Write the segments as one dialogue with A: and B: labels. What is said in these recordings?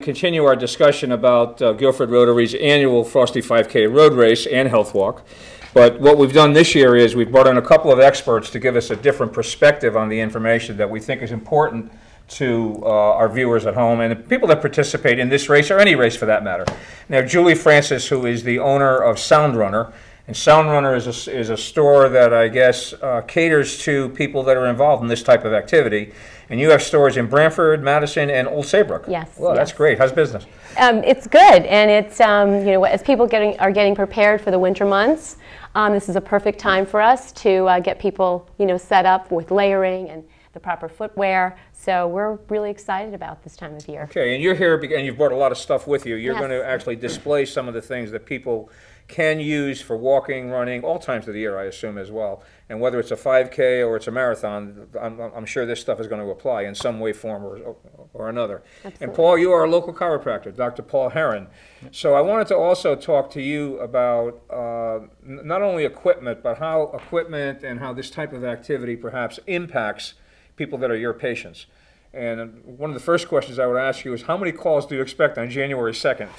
A: Continue our discussion about Guilford Rotary's annual Frosty 5K road race and health walk. But what we've done this year is we've brought in a couple of experts to give us a different perspective on the information that we think is important to our viewers at home and the people that participate in this race or any race for that matter. Now, Julie Francis, who is the owner of Sound Runner, and Sound Runner is a store that I guess caters to people that are involved in this type of activity. And you have stores in Brantford, Madison, and Old Saybrook.
B: Yes.
A: Well, that's great. How's business?
B: It's good, and it's you know, as people are getting prepared for the winter months, this is a perfect time for us to get people, you know, set up with layering and the proper footwear. So we're really excited about this time of year.
A: Okay, and you're here and you've brought a lot of stuff with you. You're
B: Yes.
A: going to actually display some of the things that people can use for walking, running, all times of the year, I assume, as well. And whether it's a 5K or it's a marathon, I'm sure this stuff is going to apply in some way, form, or another.
B: Absolutely.
A: And Paul, you are a local chiropractor, Dr. Paul Heron. So I wanted to also talk to you about not only equipment, but how equipment and how this type of activity perhaps impacts people that are your patients. And one of the first questions I would ask you is, how many calls do you expect on January 2nd?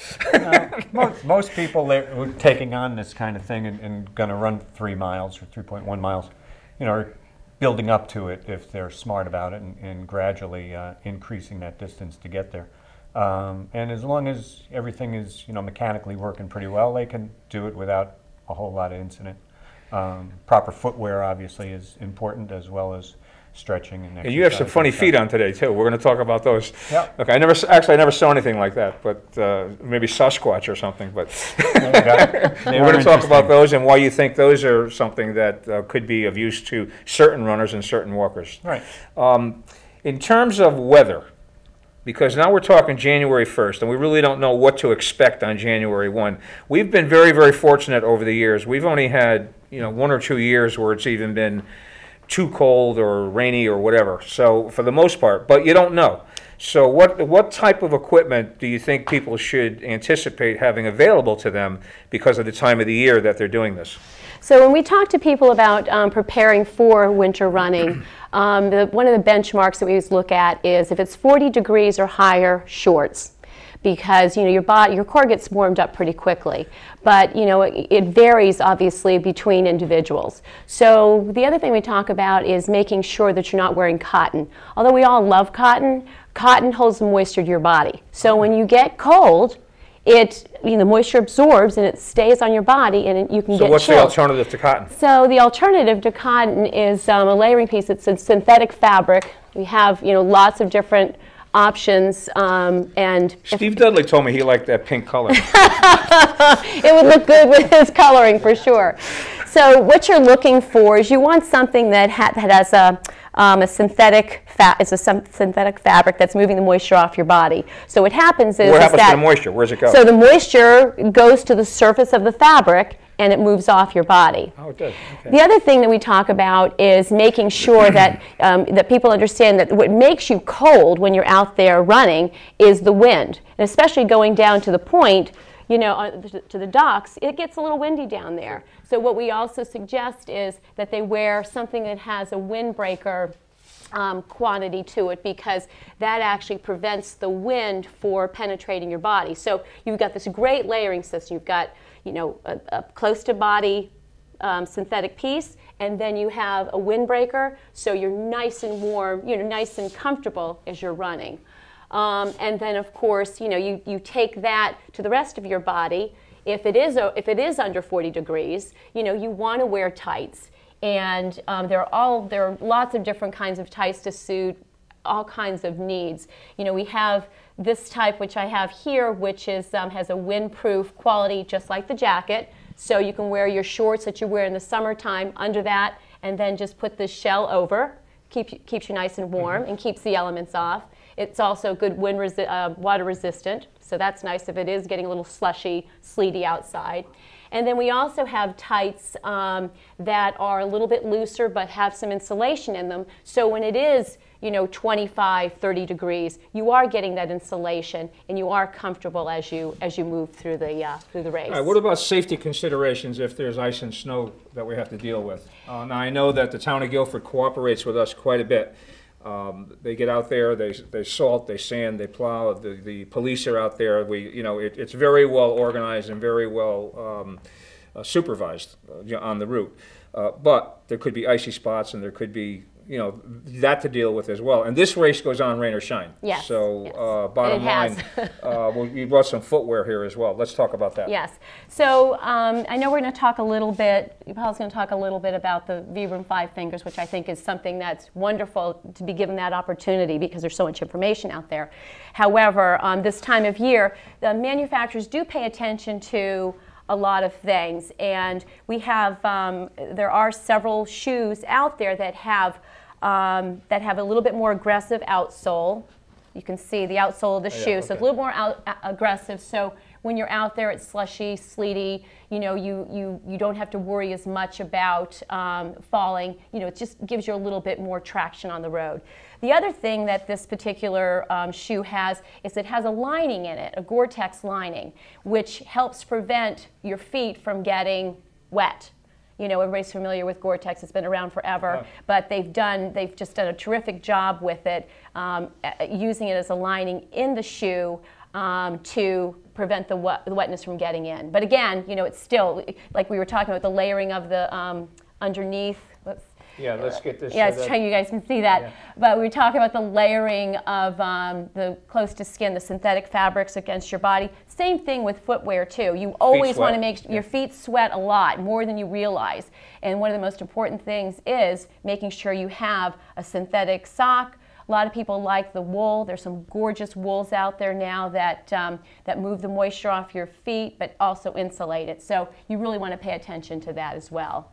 C: Most people that are taking on this kind of thing and going to run 3 miles or 3.1 miles, you know, are building up to it if they're smart about it and gradually increasing that distance to get there. And as long as everything is, you know, mechanically working pretty well, they can do it without a whole lot of incident. Proper footwear obviously is important, as well as stretching and exercise.
A: And you have some funny feet on today too. We're going to talk about those.
C: Yep.
A: Okay, I never saw anything like that, but maybe Sasquatch or something. But we're going to talk about those and why you think those are something that could be of use to certain runners and certain walkers.
C: Right.
A: In terms of weather, because now we're talking January 1st, and we really don't know what to expect on January 1. We've been very, very fortunate over the years. We've only had, you know, 1 or 2 years where it's even been too cold or rainy or whatever. So for the most part, but you don't know. So what type of equipment do you think people should anticipate having available to them because of the time of the year that they're doing this?
B: So when we talk to people about preparing for winter running, one of the benchmarks that we always look at is if it's 40 degrees or higher, shorts. Because, you know, your core gets warmed up pretty quickly. But, you know, it varies obviously between individuals. So the other thing we talk about is making sure that you're not wearing cotton. Although we all love cotton, cotton holds moisture to your body. So when you get cold, you know, the moisture absorbs and it stays on your body, and you can get chilled. So
A: what's the alternative to cotton?
B: So the alternative to cotton is a layering piece. It's a synthetic fabric. We have, you know, lots of different options, and
A: Steve Dudley told me he liked that pink color.
B: It would look good with his coloring for sure. So what you're looking for is you want something that has a synthetic fabric that's moving the moisture off your body. So what happens is
A: what happens to the moisture? Where does it go?
B: So the moisture goes to the surface of the fabric and it moves off your body.
A: Oh, it does. Okay.
B: The other thing that we talk about is making sure that that people understand that what makes you cold when you're out there running is the wind, and especially going down to the point, you know, to the docks, it gets a little windy down there. So what we also suggest is that they wear something that has a windbreaker quantity to it, because that actually prevents the wind for penetrating your body. So you've got this great layering system. You've got, you know, a close to body synthetic piece, and then you have a windbreaker, so you're nice and warm, you know, nice and comfortable as you're running. And then of course, you know, you take that to the rest of your body. If it is under 40 degrees, you know, you want to wear tights. And there are lots of different kinds of tights to suit all kinds of needs. You know, we have this type, which I have here, which is has a windproof quality, just like the jacket. So you can wear your shorts that you wear in the summertime under that, and then just put this shell over. Keeps you nice and warm and keeps the elements off. It's also good water resistant, so that's nice if it is getting a little slushy, sleety outside. And then we also have tights that are a little bit looser but have some insulation in them. So when it is, you know, 25, 30 degrees, you are getting that insulation and you are comfortable as you move through the race.
A: All right, what about safety considerations if there's ice and snow that we have to deal with? Now I know that the town of Guilford cooperates with us quite a bit. They get out there, they salt, they sand, they plow. The police are out there. It's very well organized and very well supervised on the route. But there could be icy spots, and there could be that to deal with as well. And this race goes on rain or shine.
B: Yes.
A: So
B: yes.
A: bottom line, we brought some footwear here as well. Let's talk about that.
B: Yes. So I know we're going to talk a little bit, Paul's going to talk a little bit about the Vibram 5 Fingers, which I think is something that's wonderful to be given that opportunity because there's so much information out there. However, this time of year, the manufacturers do pay attention to a lot of things, and we have there are several shoes out there that have a little bit more aggressive outsole. You can see the outsole of the shoe, so it's a little more aggressive. So when you're out there, it's slushy, sleety. You don't have to worry as much about falling. It just gives you a little bit more traction on the road. The other thing that this particular shoe has is it has a lining in it, a Gore-Tex lining, which helps prevent your feet from getting wet. Everybody's familiar with Gore-Tex. It's been around forever, but they've just done a terrific job with it, using it as a lining in the shoe to prevent the wetness from getting in. But again, it's still, like we were talking about, the layering of the underneath.
A: Yeah, let's get this.
B: Yeah, it's trying, you guys can see that. Yeah. But we were talking about the layering of the close to skin, the synthetic fabrics against your body. Same thing with footwear too. You always want to make your feet sweat a lot, more than you realize. And one of the most important things is making sure you have a synthetic sock. A lot of people like the wool. There's some gorgeous wools out there now that move the moisture off your feet, but also insulate it. So you really want to pay attention to that as well.